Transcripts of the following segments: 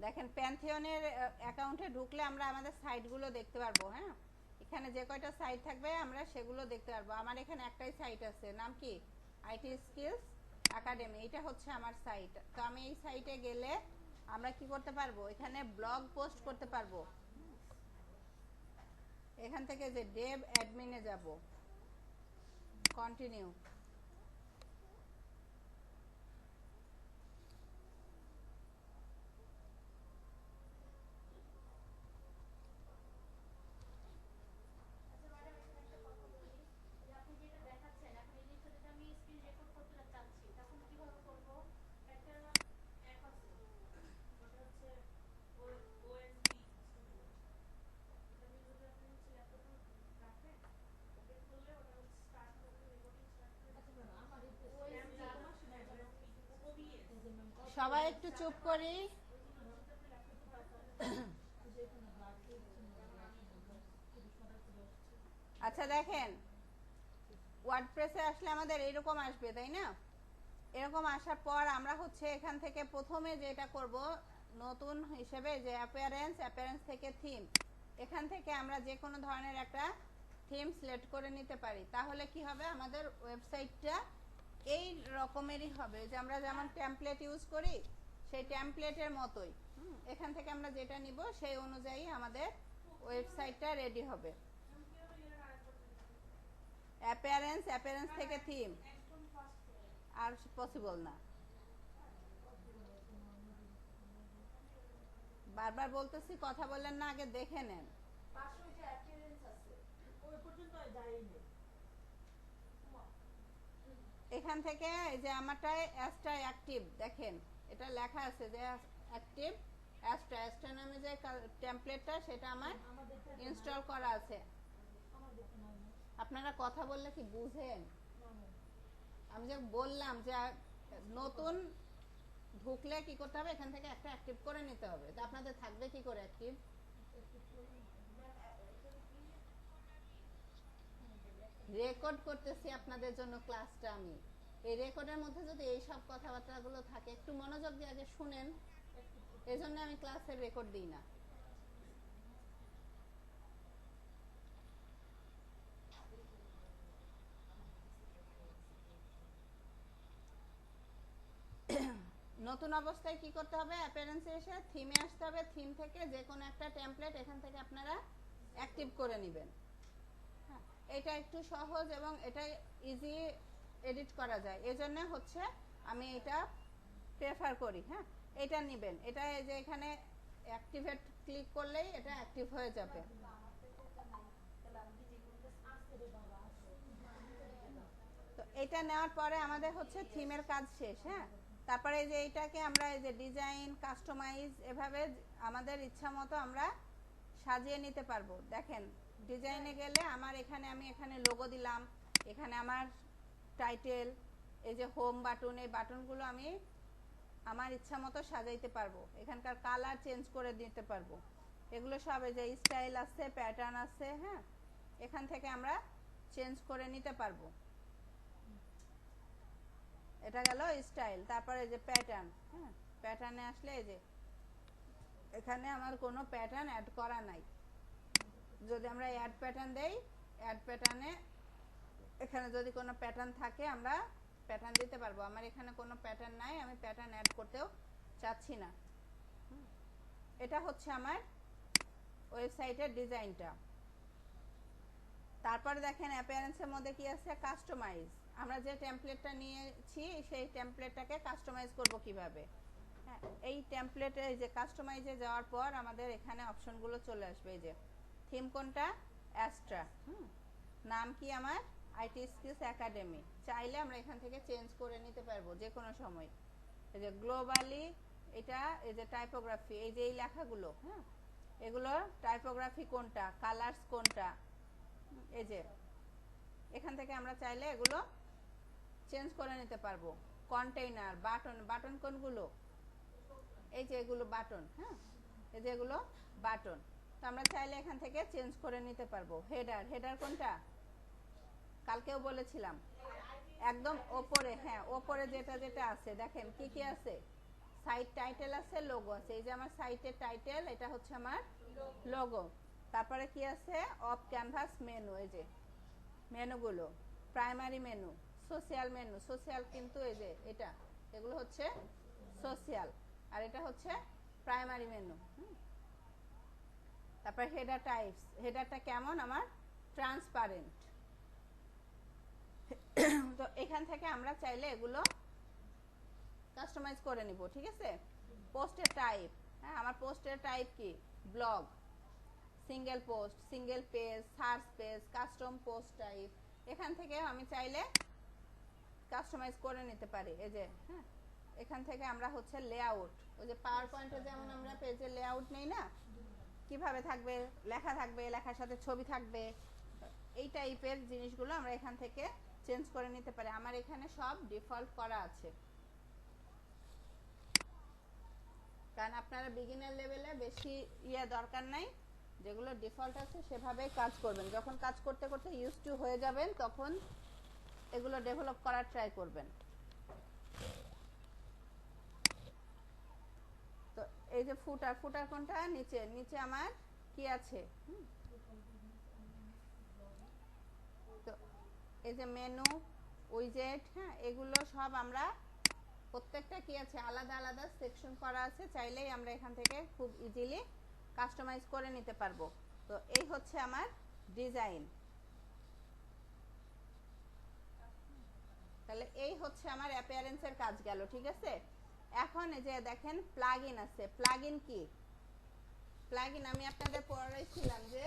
দেখেন প্যান্থিয়নের অ্যাকাউন্টে ঢুকলে আমরা আমাদের সাইটগুলো দেখতে পারবো। হ্যাঁ, এখানে যে কয়টা সাইট থাকবে আমরা সেগুলো দেখতে পারবো। আমার এখানে একটাই সাইট আছে, নাম কি? IT skills academy. এটা হচ্ছে আমার সাইট। তো আমি এই সাইটে গেলে আমরা কি করতে পারবো? এখানে ব্লগ পোস্ট করতে পারবো। এখান থেকে যে ডেভ অ্যাডমিনে যাব, কন্টিনিউ। সবাই একটু চুপ করি। আচ্ছা দেখেন, ওয়ার্ডপ্রেসে আসলে আমাদের এরকম আসবে, তাই না? এরকম আসার পর আমরা হচ্ছে এখান থেকে প্রথমে যেটা করব, নতুন হিসেবে যে অ্যাপিয়ারেন্স থেকে থিম, এখান থেকে আমরা যে কোনো ধরনের একটা থিম সিলেক্ট করে নিতে পারি। তাহলে কি হবে, আমাদের ওয়েবসাইটটা এই রকমেরই হবে, যে আমরা যেমন টেমপ্লেট ইউজ করি সেই টেমপ্লেটের মতোই। এখান থেকে আমরা যেটা নিব সেই অনুযায়ী আমাদের ওয়েবসাইটটা রেডি হবে। অ্যাপিয়ারেন্স থেকে থিম আর পসিবল না। বারবার বলতেছি কথা বললেন না, আগে দেখে নেন। এখান থেকে এই যে আমারটায় অ্যাস্ট্রা অ্যাক্টিভ, দেখেন এটা লেখা আছে যে অ্যাক্টিভ অ্যাস্ট্রা নামে যে টেমপ্লেটটা, সেটা আমার ইনস্টল করা আছে। আপনারা কথা বললে কি বুঝেন? আমি যে বললাম যে নতুন ঢুকলে কি করতে হবে, এখান থেকে একটা অ্যাক্টিভ করে নিতে হবে। তো আপনাদের থাকবে কি করে অ্যাক্টিভ? রেকর্ড করতেছি আপনাদের জন্য ক্লাসটা আমি। এই রেকর্ডের মধ্যে যদি এই সব কথাবার্তাগুলো থাকে, একটু মনোযোগ দিয়ে আগে শুনেন। এজন্য আমি ক্লাসের রেকর্ড দিই না। নতুন অবস্থায় কি করতে হবে, অ্যাপিয়ারেন্সে এসে থিমে আসতে হবে। থিম থেকে যে কোনো একটা টেমপ্লেট এখান থেকে আপনারা অ্যাক্টিভ করে নেবেন। হ্যাঁ, এটা একটু সহজ এবং এটা ইজি এডিট করা যায়, এজন্য হচ্ছে আমি এটা প্রেফার করি। হ্যাঁ, এটা নেবেন। এটা এই যে এখানে অ্যাক্টিভেট ক্লিক করলেই এটা অ্যাক্টিভ হয়ে যাবে। তো এটা নেওয়ার পরে আমাদের হচ্ছে থিমের কাজ শেষ। হ্যাঁ, তারপরে এই যে এইটাকে আমরা এই যে ডিজাইন কাস্টমাইজ এভাবে আমাদের ইচ্ছা মতো আমরা সাজিয়ে নিতে পারবো। দেখেন ডিজাইনে গেলে আমার এখানে আমি এখানে লোগো দিলাম, এখানে আমার টাইটেল, এই যে হোম বাটন, এই বাটনগুলো আমি আমার ইচ্ছা মতো সাজাইতে পারবো। এখানকার কালার চেঞ্জ করে দিতে পারবো। এগুলো সব এই যে স্টাইল আছে, প্যাটার্ন আছে। হ্যাঁ, এখান থেকে আমরা চেঞ্জ করে নিতে পারবো। এটা গেল স্টাইল। তারপরে যে প্যাটার্ন, হ্যাঁ, প্যাটার্নে আসলে এই যে এখানে আমার কোনো প্যাটার্ন অ্যাড করা নাই। যদি আমরা অ্যাড প্যাটার্ন দেই, অ্যাড প্যাটার্নে এখানে যদি কোনো প্যাটার্ন থাকে আমরা প্যাটার্ন দিতে পারবো। আমার এখানে কোনো প্যাটার্ন নাই, আমি প্যাটার্ন অ্যাড করতেও চাচ্ছি না। এটা হচ্ছে আমার ওয়েবসাইটের ডিজাইনটা। তারপরে দেখেন অ্যাপিয়ারেন্সের মধ্যে কি আছে, কাস্টমাইজ। আমরা যে টেমপ্লেটটা নিয়েছি সেই টেমপ্লেটটাকে কাস্টমাইজ করব কিভাবে। হ্যাঁ, এই টেমপ্লেটে এই যে কাস্টমাইজে যাওয়ার পর আমাদের এখানে অপশনগুলো চলে আসবে। এই যে থিম কোনটা, অ্যাস্ট্রা। নাম কি আমার, আইটি স্কিলস একাডেমি। চাইলে আমরা এখান থেকে চেঞ্জ করে নিতে পারবো যে কোনো সময়। এই যে গ্লোবালি, এটা এই যে টাইপোগ্রাফি, এই যে এই লেখাগুলো, হ্যাঁ, এগুলো টাইপোগ্রাফি কোনটা, কালার্স কোনটা, এই যে এখান থেকে আমরা চাইলে এগুলো চেঞ্জ করে নিতে পারবো। কন্টেইনার, বাটন কোনগুলো, এই যে এগুলো বাটন। হ্যাঁ, এই যে এগুলো বাটন। তো আমরা চাইলে এখান থেকে চেঞ্জ করে নিতে পারবো। হেডার কোনটা, কালকেও বলেছিলাম একদম ওপরে। হ্যাঁ, ওপরে যেটা যেটা আছে দেখেন কি কি আছে, সাইট টাইটেল আছে, লোগো আছে। এই যে আমার সাইটের টাইটেল, এটা হচ্ছে আমার লোগো। তারপরে কি আছে, অফ ক্যানভাস মেনু, এই যে মেনুগুলো, primary menu, social menu, social কিন্তু এই যে এটা, এগুলো হচ্ছে সোশ্যাল, আর এটা হচ্ছে প্রাইমারি মেনু। তারপর হেডার টাইপস, হেডারটা কেমন আমার, ট্রান্সপারেন্ট। তো এখান থেকে আমরা চাইলে এগুলো কাস্টমাইজ করে নিব, ঠিক আছে। পোস্টের টাইপ, হ্যাঁ আমার পোস্টের টাইপ কি, blog, single post, single page, search page, custom post type, এখান থেকে আমি চাইলে কাস্টমাইজ করে নিতে পারি। এই যে হ্যাঁ, এখান থেকে আমরা হচ্ছে লেআউট, ওই যে পাওয়ার পয়েন্টে যেমন আমরা পেজে লেআউট নেই না, কিভাবে থাকবে, লেখা থাকবে, লেখার সাথে ছবি থাকবে, এই টাইপের জিনিসগুলো আমরা এখান থেকে চেঞ্জ করে নিতে পারি। আমার এখানে সব ডিফল্ট করা আছে, কারণ আপনারা বিগিনার লেভেলে বেশি দরকার নাই, যেগুলো ডিফল্ট আছে সেভাবেই কাজ করবেন। যখন কাজ করতে করতে ইউজ টু হয়ে যাবেন তখন এগুলো ডেভেলপ করার ট্রাই করবেন। তো এই যে ফুটার, ফুটার কোনটা, নিচে, নিচে আমার কি আছে, তো এই যে মেনু, উইজেট, হ্যাঁ এগুলো সব আমরা প্রত্যেকটা কি আছে, আলাদা আলাদা সেকশন করা আছে, চাইলেই আমরা এখান থেকে খুব ইজিলি কাস্টমাইজ করে নিতে পারবো। তো এই হচ্ছে আমার ডিজাইন। তাহলে এই হচ্ছে আমার অ্যাপিয়ারেন্সের কাজ গেল, ঠিক আছে। এখন এই যে দেখেন প্লাগইন আছে, প্লাগইন কি, প্লাগইন আমি আপনাদের পড়াইছিলাম যে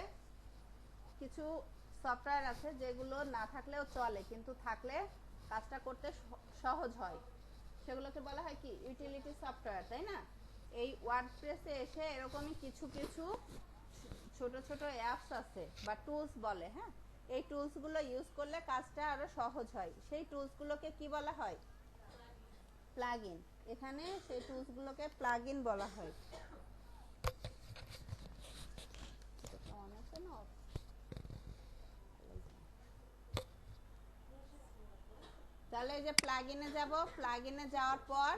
কিছু সফটওয়্যার আছে যেগুলো না থাকলেও চলে, কিন্তু থাকলে কাজটা করতে সহজ হয়, সেগুলোকে বলা হয় কি, ইউটিলিটি সফটওয়্যার, তাই না। এই ওয়ার্ডপ্রেসে এসে এরকমই কিছু কিছু ছোট ছোট অ্যাপস আছে বা টুলস বলে, হ্যাঁ এই টুলসগুলো ইউজ করলে কাজটা আরো সহজ হয়। সেই টুলসগুলোকে কি বলা হয়, প্লাগইন। এখানে সেই টুলসগুলোকে প্লাগইন বলা হয়। তাহলে এই যে প্লাগইনে যাব, প্লাগইনে যাওয়ার পর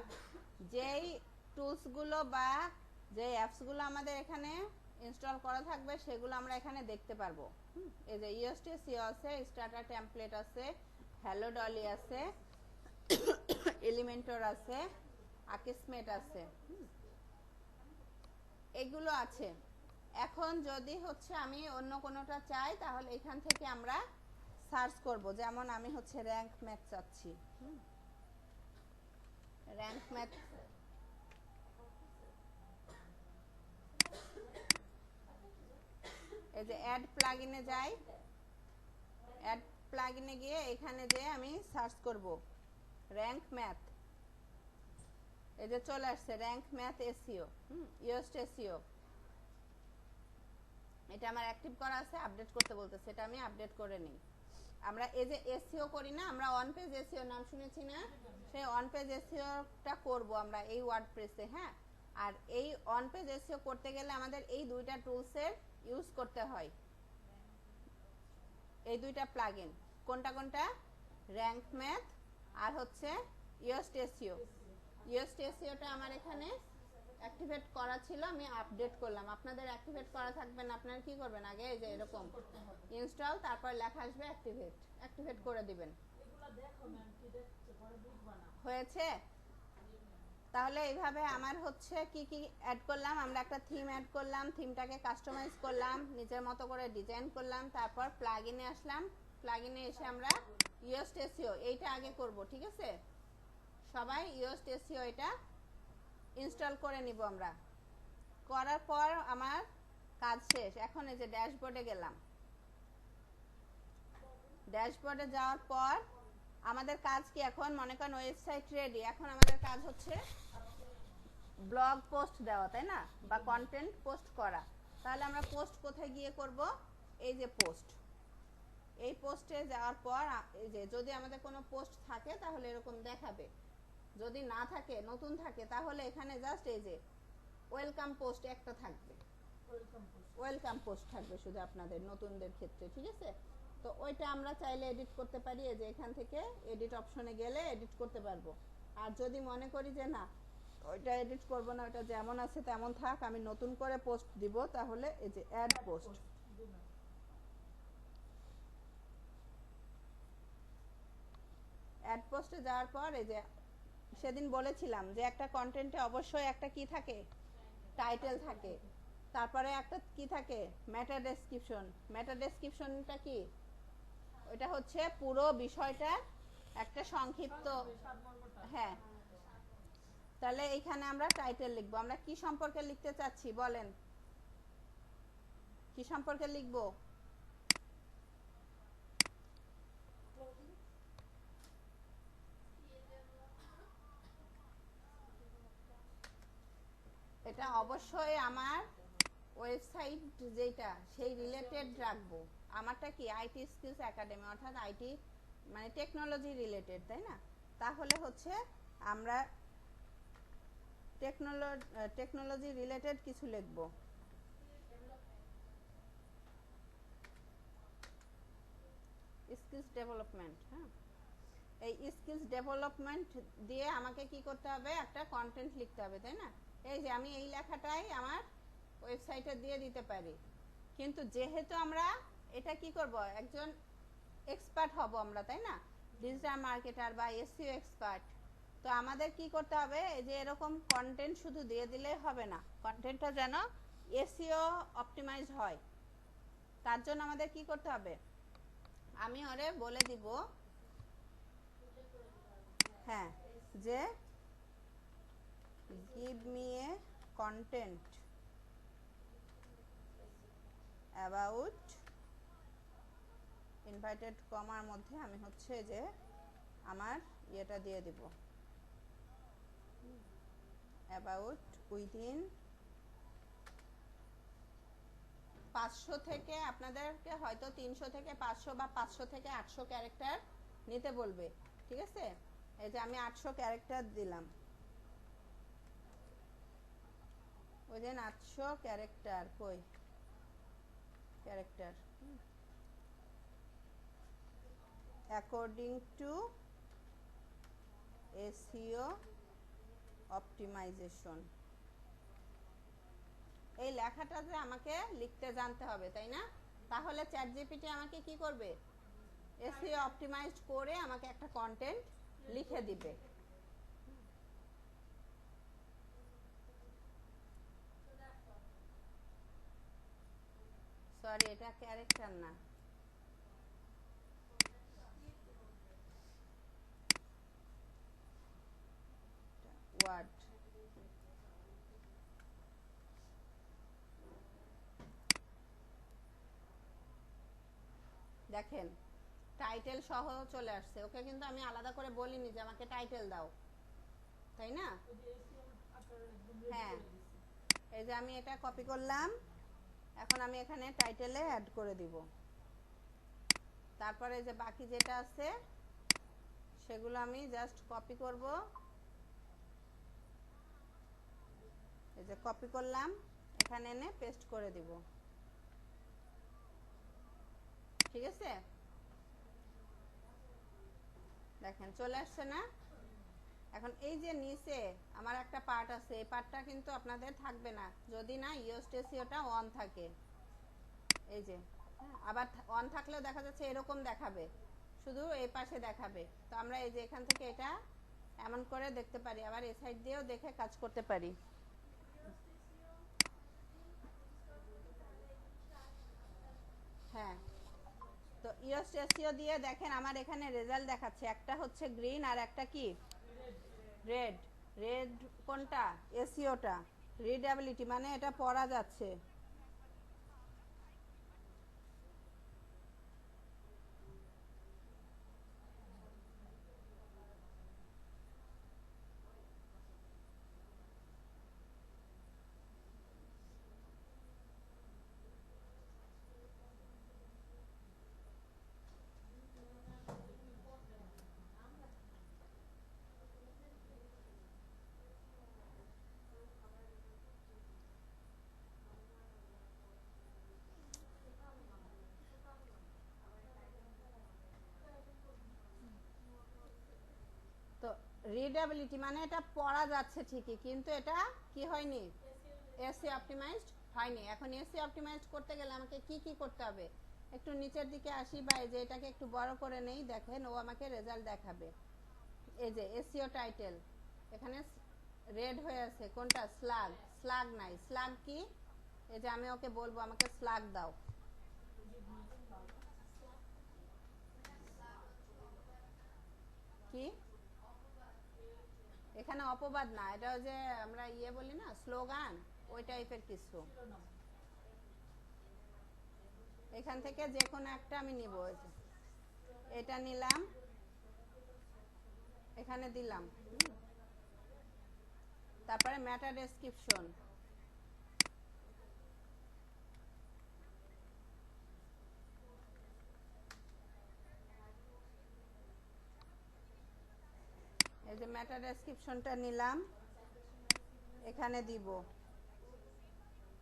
যেই টুলসগুলো বা যে অ্যাপসগুলো আমাদের এখানে ইনস্টল করা থাকবে সেগুলো আমরা এখানে দেখতে পারবো। এই যে ইউএসটিসিও আছে, স্টার্টার টেমপ্লেট আছে, হ্যালো ডলি আছে, এলিমেন্টর আছে, আকিসমেট আছে, এগুলো আছে। এখন যদি হচ্ছে আমি অন্য কোনোটা চাই তাহলে এখান থেকে আমরা সার্চ করব। যেমন আমি হচ্ছে র্যাঙ্ক ম্যাথ চাচ্ছি, র্যাঙ্ক ম্যাথ, এই যে অ্যাড প্লাগইনে যাই, অ্যাড প্লাগইনে গিয়ে এখানে যে আমি সার্চ করব র্যাঙ্ক ম্যাথ, এই যে চলে আসছে rank math SEO, UST SEO, এটা আমার অ্যাক্টিভ করা আছে, আপডেট করতে বলতেছে, এটা আমি আপডেট করে নিই। আমরা এই যে এসইও করি না, আমরা অন পেজ এসইও নাম শুনেছি না, সেই অন পেজ এসইওটা করব আমরা এই ওয়ার্ডপ্রেসে, হ্যাঁ। আর এই অন পেজ এসইও করতে গেলে আমাদের এই দুইটা টুলসের ইউজ করতে হয়, এই দুইটা প্লাগইন। কোনটা কোনটা, র্যাঙ্ক ম্যাথ আর হচ্ছে ইউএসটি এসইও। ইউএসটি এসইওটা আমার এখানে অ্যাক্টিভেট করা ছিল, আমি আপডেট করলাম। আপনাদের অ্যাক্টিভেট করা থাকবে না, আপনারা কি করবেন, আগে এই যে এরকম ইনস্টল, তারপর লেখা আসবে অ্যাক্টিভেট, অ্যাক্টিভেট করে দিবেন। হয়েছে। তাহলে এইভাবে আমার হচ্ছে কি কি অ্যাড করলাম, আমরা একটা থিম অ্যাড করলাম, থিমটাকে কাস্টমাইজ করলাম, নিজের মতো করে ডিজাইন করলাম, তারপর প্লাগইনে আসলাম, প্লাগইনে এসে আমরা ইউএসটি এসইও এইটা আগে করব, ঠিক আছে। সবাই ইউএসটি এসইও এটা ইনস্টল করে নিব আমরা। করার পর আমার কাজ শেষ। এখন এই যে ড্যাশবোর্ডে গেলাম, ড্যাশবোর্ডে যাওয়ার পর আমাদের কাজ কি, এখন মনে করেন ওয়েবসাইট রেডি, এখন আমাদের কাজ হচ্ছে ব্লগ পোস্ট দেওয়া, তাই না, বা কন্টেন্ট পোস্ট করা। তাহলে আমরা পোস্ট কোথায় গিয়ে করব, এই যে পোস্ট, এই পোস্টে যাওয়ার পর এই যে যদি আমাদের কোনো পোস্ট থাকে তাহলে এরকম দেখাবে, যদি না থাকে, নতুন থাকে, তাহলে এখানে জাস্ট এই যে ওয়েলকাম পোস্ট একটা থাকবে, ওয়েলকাম পোস্ট থাকবে শুধু আপনাদের নতুনদের ক্ষেত্রে, ঠিক আছে। তো ওইটা আমরা চাইলে এডিট করতে পারি, এই যে এখান থেকে এডিট অপশনে গেলে এডিট করতে পারবো। আর যদি মনে করি যে না ওইটা এডিট করব না, ওটা যেমন আছে তেমন থাক, আমি নতুন করে পোস্ট দিব। তাহলে এই যে অ্যাড পোস্ট, অ্যাড পোস্টে যাওয়ার পর এই যে সেদিন বলেছিলাম যে একটা কন্টেন্টে অবশ্যই একটা কি থাকে, টাইটেল থাকে, তারপরে একটা কি থাকে, মেটা ডেসক্রিপশন। মেটা ডেসক্রিপশনটা কি, ওইটা হচ্ছে পুরো বিষয়টার একটা সংক্ষিপ্ত। হ্যাঁ, তাহলে এইখানে আমরা টাইটেল লিখবো। আমরা কি সম্পর্কে লিখতে চাচ্ছি বলেন, কি সম্পর্কে লিখবো? এটা অবশ্যই আমার ওয়েবসাইট যেটা সেই রিলেটেড রাখবো। আমারটা কি আইটি স্কিলস একাডেমি, অর্থাৎ আইটি মানে টেকনোলজি রিলেটেড, তাই না? তাহলে হচ্ছে আমরা টেকনোলজি রিলেটেড কিছু লিখবো। Skills development. হ্যাঁ, এই স্কিলস ডেভেলপমেন্ট দিয়ে আমাকে কি করতে হবে, একটা কন্টেন্ট লিখতে হবে, তাই না? এই যে আমি এই লেখাটাই আমার ওয়েবসাইটে দিয়ে দিতে পারি, কিন্তু যেহেতু আমরা এটা কি করব, একজন এক্সপার্ট হব আমরা, তাই না? ডিজিটাল মার্কেটার বা এসইও এক্সপার্ট। তো আমাদের কি করতে হবে, এই যে এরকম কন্টেন্ট শুধু দিয়ে দিলে হবে না, কন্টেন্টটা যেন এসইও অপটিমাইজ হয়। তার জন্য আমাদের কি করতে হবে, আমি ওরে বলে দিব, হ্যাঁ, যে give me a content about invited কমার মধ্যে আমি হচ্ছে যে আমার ইয়েটা দিয়ে দিব, অ্যাবাউট উইদিন 500 থেকে, আপনাদেরকে হয়তো 300 থেকে 500 বা 500 থেকে 800 ক্যারেক্টার নিতে বলবে, ঠিক আছে? এই যে আমি 800 ক্যারেক্টার দিলাম, ওই যে 800 ক্যারেক্টার, কই character, according to SEO optimisation. এই লেখাটা যে আমাকে লিখতে জানতে হবে, তাই না? তাহলে চ্যাটজিপিটি আমাকে কি করবে, এসইও অপটিমাইজড করে আমাকে একটা কন্টেন্ট লিখে দিবে। সরি, এটা ক্যারেক্টার না, ওয়ার্ড। দেখেন টাইটেল সহ চলে আসছে, ওকে কিন্তু আমি আলাদা করে বলিনি যে আমাকে টাইটেল দাও, তাই না? হ্যাঁ, এই যে আমি এটা কপি করলাম, এখন আমি এখানে টাইটেলে অ্যাড করে দিব। তারপরে যে বাকি যেটা আছে সেগুলো আমি জাস্ট কপি করব, এই যে কপি করলাম, এখানে এনে পেস্ট করে দিব, ঠিক আছে? দেখেন চলে আসছে না? এখন এই যে নিচে আমার একটা পার্ট আছে, এই পার্টটা কিন্তু আপনাদের থাকবে না যদি না ইওস্টেসিওটা অন থাকে। এই যে আবার অন থাকলেও দেখা যাচ্ছে এরকম দেখাবে, শুধু এই পাশে দেখাবে। তো আমরা এই যে এখান থেকে এটা এমন করে দেখতে পারি, আবার এই সাইড দিয়েও দেখে কাজ করতে পারি। হ্যাঁ, তো ইওস্টেসিও দিয়ে দেখেন আমার এখানে রেজাল্ট দেখাচ্ছে, একটা হচ্ছে গ্রিন আর একটা কি রেড। রেড কোনটা, এসইওটা, রিডেবিলিটি মানে এটা পড়া যাচ্ছে। রিডেবিলিটি মানে এটা পড়া যাচ্ছে ঠিকই, কিন্তু এটা কি হয়নি, এসি অপটিমাইজড হয়নি। এখন এসি অপটিমাইজড করতে গেলে আমাকে কি কি করতে হবে, একটু নিচের দিকে আসি বা এই যে এটাকে একটু বড় করে নেই, দেখেন ও আমাকে রেজাল্ট দেখাবে। এই যে এসিও টাইটেল এখানে রেড হয়ে আছে, কোনটা, স্লাগ, স্লাগ নাই, স্লাগ কি, এই যে আমি ওকে বলবো আমাকে স্লাগ দাও, কি এখানে অপবাদ না, এটা যে আমরা বলি না স্লোগান, ওই টাইপের কিছু। এখান থেকে যে কোনো একটা আমি নিব, এটা নিলাম, এখানে দিলাম, তারপরে ম্যাটার ডেসক্রিপশন, এই যে ম্যাটার ডেসক্রিপশনটা নিলাম, এখানে দিব।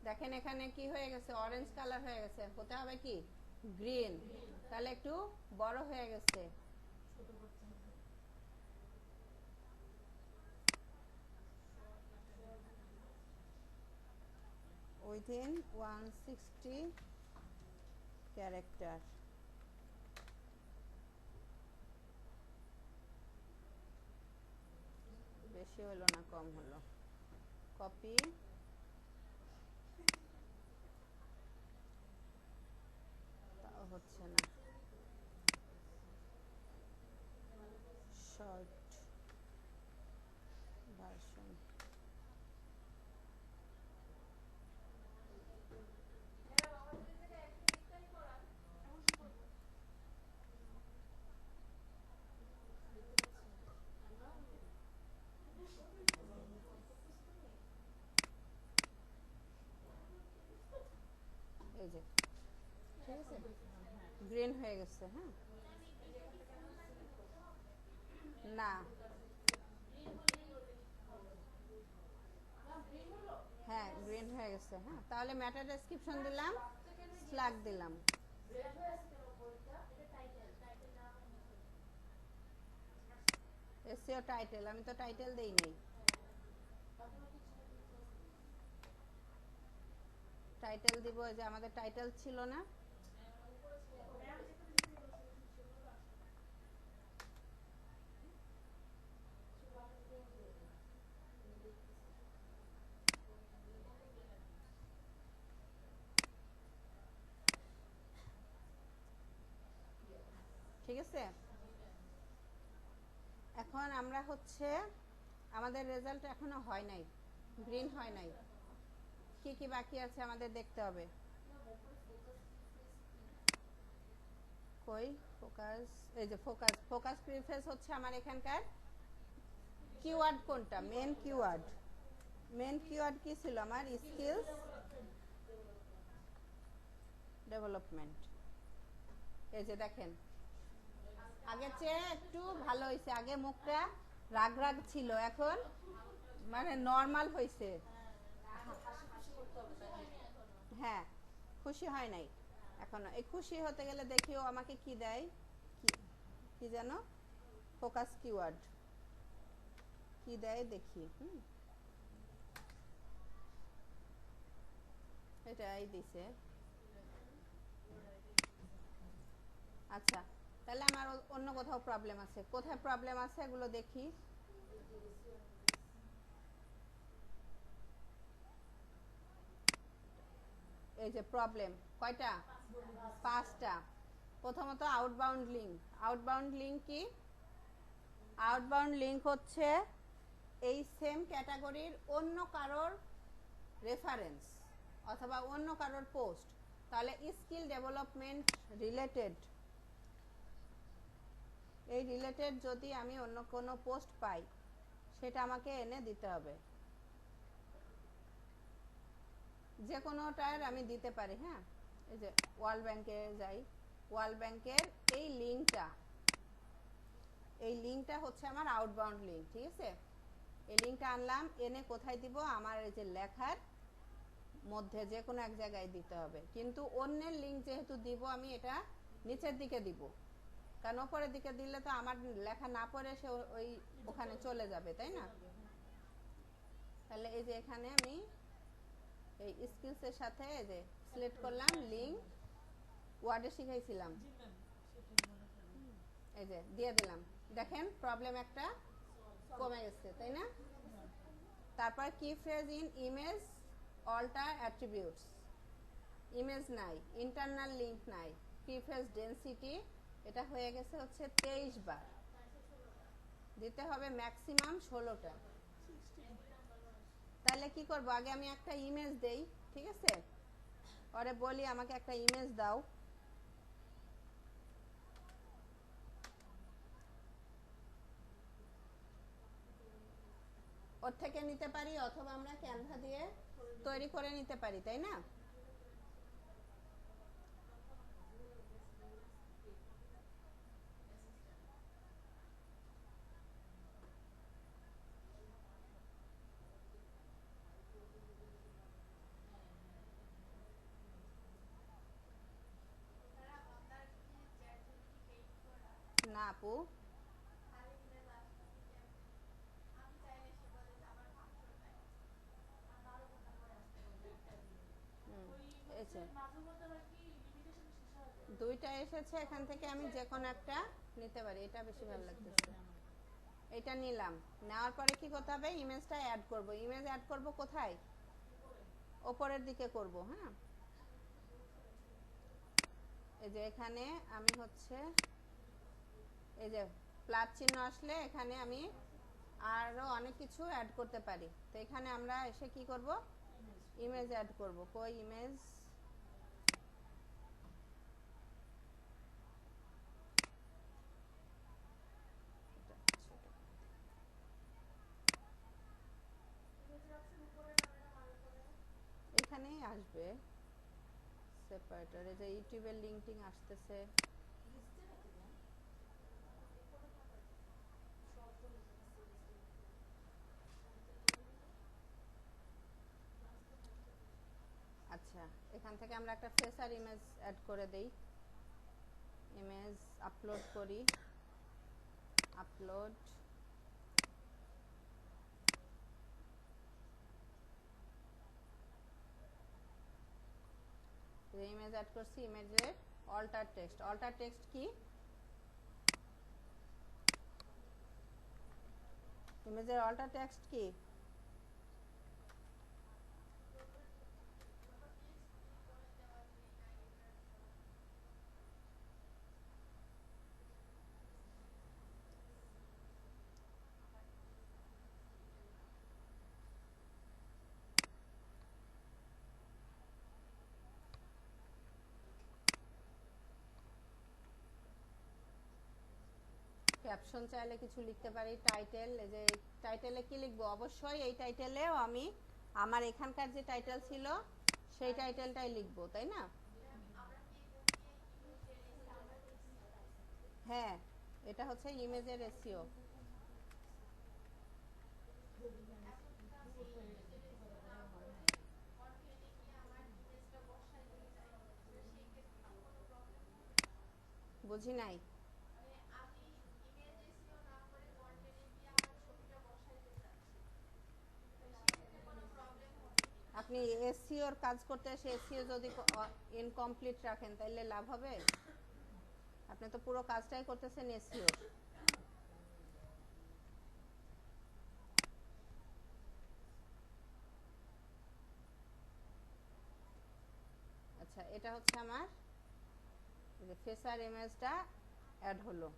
দেখেন এখানে কি হয়ে গেছে, অরেঞ্জ কালার হয়ে গেছে, হতে হবে কি গ্রিন, তাহলে একটু বড় হয়ে গেছে। উইথিন 160 ক্যারেক্টার, বেশি হলো না কম হলো, কপি, তাও হচ্ছে না, শর্ট ভার্সন, এই যে ঠিক আছে, গ্রিন হয়ে গেছে। হ্যাঁ না, হ্যাঁ গ্রিন হয়ে গেছে। হ্যাঁ তাহলে ম্যাটার ডেসক্রিপশন দিলাম, স্লাগ দিলাম, এসিও টাইটেল, আমি তো টাইটেল দেই নাই, টাইটেল দিব, যে আমাদের টাইটেল ছিল না, ঠিক আছে। এখন আমরা হচ্ছে আমাদের রেজাল্ট এখনো হয় নাই, গ্রিন হয় নাই, কি কি বাকি আছে আমাদের দেখতে হবে। কই ফোকাস, এই যে ফোকাস, ফোকাস প্রিফেস হচ্ছে আমার এখানকার কিওয়ার্ড, কোনটা মেন কিওয়ার্ড, মেন কিওয়ার্ড কি ছিল আমার, স্কিলস ডেভেলপমেন্ট। এই যে দেখেন আগের চেয়ে একটু ভালো হয়েছে, আগে মুখটা রাগ রাগ ছিল, এখন মানে নর্মাল হয়েছে। হ্যাঁ খুশি হয় নাই এখনো, এই খুশি হতে গেলে দেখি ও আমাকে কি দেয়, কি যেন ফোকাস কিওয়ার্ড কি দেয় দেখি। এটাই দিছে। আচ্ছা তাহলে আমার অন্য কোথাও প্রবলেম আছে, কোথায় প্রবলেম আছে এগুলো দেখি। এই যে প্রবলেম কয়টা, 5টা। প্রথমত আউটবাউন্ড লিঙ্ক, আউটবাউন্ড লিঙ্ক কি, আউটবাউন্ড লিঙ্ক হচ্ছে এই সেম ক্যাটাগরির অন্য কারোর রেফারেন্স অথবা অন্য কারোর পোস্ট, তাহলে স্কিল ডেভেলপমেন্ট রিলেটেড, এই রিলেটেড যদি আমি অন্য কোনো পোস্ট পাই সেটা আমাকে এনে দিতে হবে, যে কোনোটার আমি দিতে পারি। হ্যাঁ এই যে ওয়ার্ল্ড ব্যাংকে যাই, ওয়ার্ল্ড ব্যাংকের এই লিঙ্কটা হচ্ছে আমার আউটবাউন্ড লিঙ্ক, ঠিক আছে। এই লিঙ্কটা আনলাম, এনে কোথায় দিব, আমার এই যে লেখার মধ্যে যে কোনো এক জায়গায় দিতে হবে, কিন্তু অন্যের লিঙ্ক যেহেতু দিব আমি, এটা নিচের দিকে দিব, কারণ উপরের দিকে দিলে তো আমার লেখা না পড়ে সে ওই ওখানে চলে যাবে, তাই না? তাহলে এই যে এখানে আমি এই স্কিলসের সাথে এই যে সিলেক্ট করলাম লিংক, ওয়ার্ডে শিখাইছিলাম, এই যে দিয়ে দিলাম। দেখেন প্রবলেম একটা কমে গেছে, তাই না? তারপর key phrase in image alter attributes, image নাই, ইন্টারনাল লিংক নাই, কি ফ্রেজ ডেনসিটি এটা হয়ে গেছে হচ্ছে 23 বার, দিতে হবে ম্যাক্সিমাম 16টা। তাহলে কি করব, আগে আমি একটা ইমেজ দেই, ঠিক আছে? ওরে বলি আমাকে একটা ইমেজ দাও, ওর থেকে নিতে পারি অথবা আমরা ক্যানভা দিয়ে তৈরি করে নিতে পারি, তাই না? না আপু, দুইটা এসেছে, এখান থেকে আমি যে কোনো একটা নিতে পারি, এটা বেশি ভালো লাগতেছে। এটা নিলাম, নেওয়ার পরে কি করতে হবে, ইমেজটা অ্যাড করব। ইমেজ অ্যাড করব কোথায়, ওপরের দিকে করব। হ্যাঁ, এই যে এখানে আমি হচ্ছে এই যে প্লাস চিহ্ন আসলে এখানে আমি আরো অনেক কিছু অ্যাড করতে পারি। তো এখানে আমরা এসে কি করব, ইমেজ অ্যাড করব। কই ইমেজ, এখানেই আসবে সেপারেটর, এই যে ইউটিউবের লিংকিং আসতেছে। আচ্ছা, এখান থেকে আমরা একটা ফেস আর ইমেজ অ্যাড করে দেই। ইমেজ আপলোড করি, আপলোড, ইমেজ অ্যাড করছি। ইমেজের অল্টার টেক্সট, অল্টার টেক্সট কি, ইমেজের অল্টার টেক্সট কি, ক্যাপশন চাইলে কিছু লিখতে পারি, টাইটেল, এই যে টাইটেলে কি লিখবো, অবশ্যই এই টাইটেলেও আমি আমার এখানকার যে টাইটেল ছিল সেই টাইটেলটাই লিখবো, তাই না? হ্যাঁ, এটা হচ্ছে ইমেজের এসইও। বুঝি নাই, আপনি এসইওর কাজ করতে এসে এসইও যদি ইনকমপ্লিট রাখেন তাহলে লাভ হবে? আপনি তো পুরো কাজটাই করতেছেন এসইও। আচ্ছা, এটা হচ্ছে আমার যে ফেসার ইমেজটা অ্যাড হলো।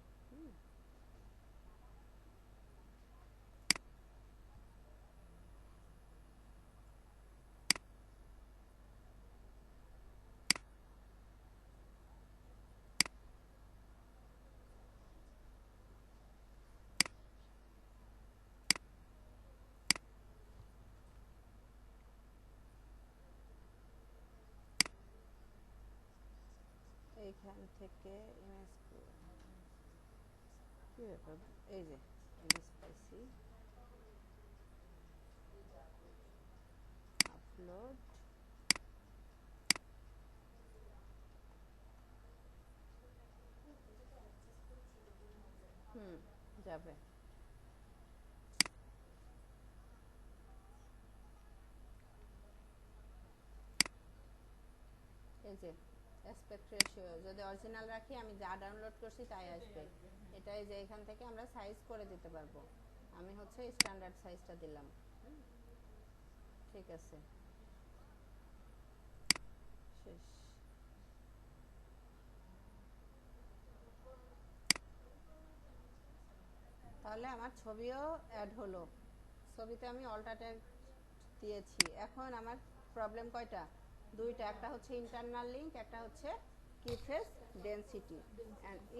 এইখান থেকে ইমেজ কি ব্যাপার, এই যে ইমেজ পাইছি, আপলোড, যাবে। এই যে অ্যাসপেক্ট রেশিও যদি অরিজিনাল রাখি, আমি যা ডাউনলোড করছি তাই আসবে। এটাই যে এখান থেকে আমরা সাইজ করে দিতে পারবো। আমি হচ্ছে স্ট্যান্ডার্ড সাইজটা দিলাম। ঠিক আছে, শেষ। তাহলে আমার ছবিও অ্যাড হলো। ছবিতে আমি অল্টারনেট দিয়েছি। এখন আমার প্রবলেম কয়টা? দুইটা, একটা হচ্ছে ইন্টারনাল লিঙ্ক, একটা হচ্ছে কিফ্রেজ ডেনসিটি।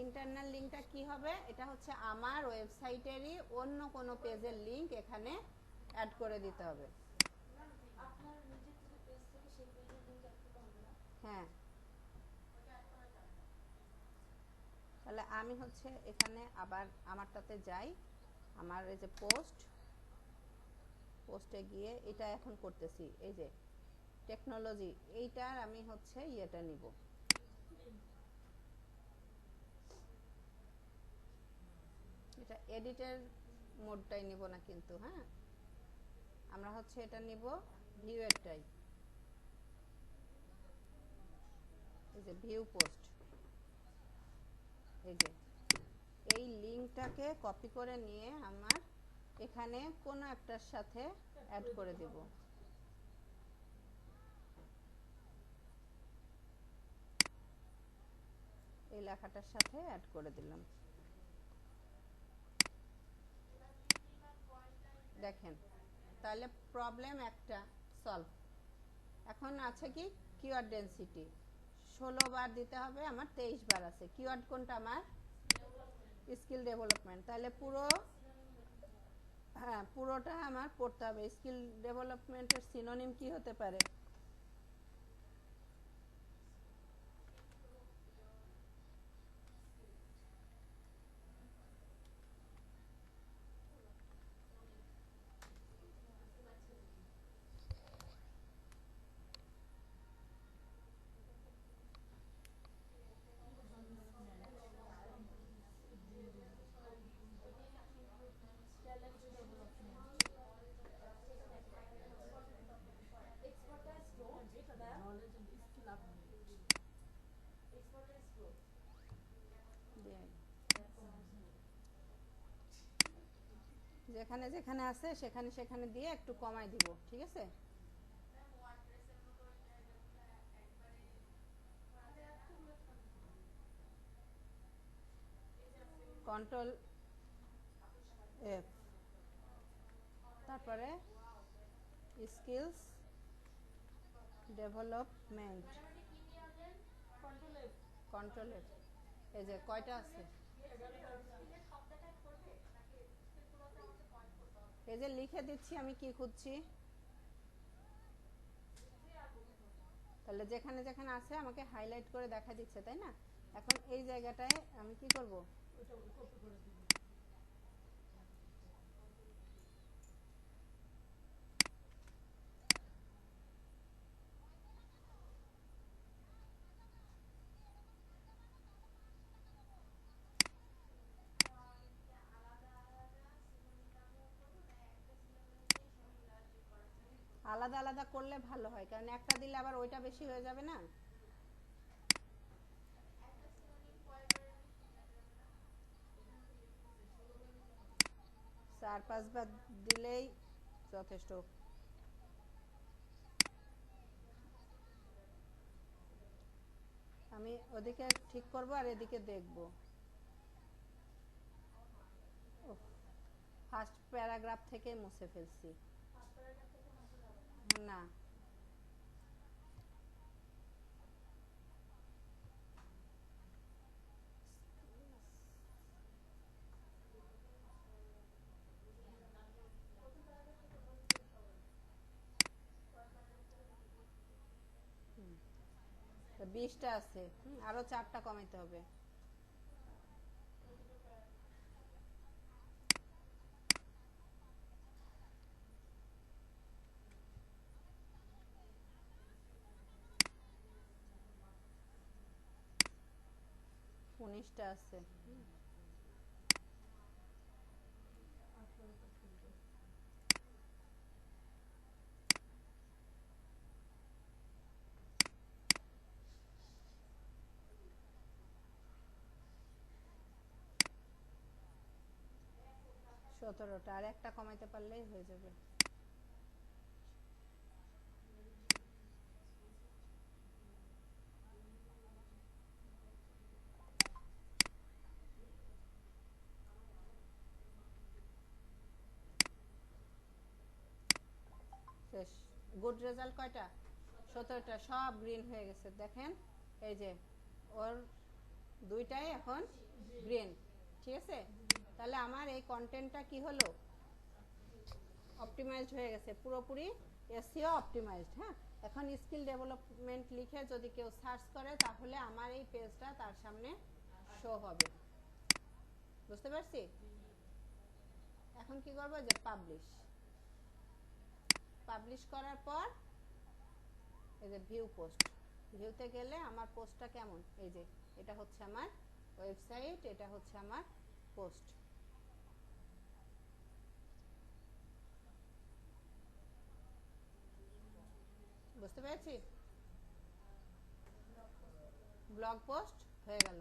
ইন্টারনাল লিঙ্কটা কি হবে? এটা হচ্ছে আমার ওয়েবসাইটেরই অন্য কোনো পেজের লিঙ্ক এখানে অ্যাড করে দিতে হবে। হ্যাঁ, তাহলে আমি হচ্ছে এখানে আবার আমারটাতে যাই, আমার এই যে পোস্টে গিয়ে এটা এখন করতেছি। এই যে টেকনোলজি, এইটার আমি হচ্ছে ইয়েটা নিব, এটা এডিটের মোডটাই নিব না কিন্তু। হ্যাঁ, আমরা হচ্ছে এটা নিব ভিউয়েরটাই। এই যে ভিউ পোস্ট, এই যে এই লিঙ্কটাকে কপি করে নিয়ে আমার এখানে কোনো একটার সাথে অ্যাড করে দিব। এই লেখাটার সাথে অ্যাড করে দিলাম। দেখেন, তাহলে প্রবলেম একটা সলভ। এখন আছে কি কিওয়ার্ড ডেনসিটি 16 বার দিতে হবে, আমার 23 বার আছে। কিওয়ার্ড কোনটা? আমার স্কিল ডেভেলপমেন্ট। তাহলে হ্যাঁ, পুরোটা আমার পড়তে হবে। স্কিল ডেভেলপমেন্টের সিনোনিম কি হতে পারে? যেখানে যেখানে আছে সেখানে সেখানে দিয়ে একটু কমাই দিব। ঠিক আছে, কন্ট্রোল এফ, তারপরে স্কিলস ডেভেলপমেন্ট, কন্ট্রোল এফ। এই যে কয়টা আছে? এই যে লিখে দিচ্ছি আমি কি খুঁজছি। তাহলে যেখানে যেখানে আছে আমাকে হাইলাইট করে দেখা দিচ্ছে, তাই না? এখন এই জায়গাটায় আমি কি করব? আলাদা আলাদা করলে ভালো হয়, কারণ একটা দিলে আবার ওইটা বেশি হয়ে যাবে না। 4-5 বার দিলেই যথেষ্ট। আমি ওদিকে ঠিক করব আর এদিকে দেখব। ফার্স্ট প্যারাগ্রাফ থেকে মুছে ফেলছি। না, তো 20টা আছে, আরো 4টা কমাইতে হবে। উনিশটা আছে। 17টা, আর একটা কমাইতে পারলেই হয়ে যাবে। শেষ। গুড রেজাল্ট কয়টা? 17টা, সব গ্রিন হয়ে গেছে দেখেন। এই যে ওর দুইটাই এখন গ্রিন। ঠিক আছে, তাহলে আমার এই কন্টেন্টটা কি হলো? অপটিমাইজড হয়ে গেছে, পুরোপুরি এসইও অপটিমাইজড। হ্যাঁ, এখন স্কিল ডেভেলপমেন্ট লিখে যদি কেউ সার্চ করে তাহলে আমার এই পেজটা তার সামনে শো হবে। বুঝতে পারছি? এখন কি করবো? যে পাবলিশ করার পর এই যে ভিউ পোস্ট, ভিউতে গেলে আমার পোস্টটা কেমন, এই যে এটা হচ্ছে আমার ওয়েবসাইট, এটা হচ্ছে আমার পোস্ট। বুঝতে পেরেছি? ব্লগ পোস্ট হয়ে গেল।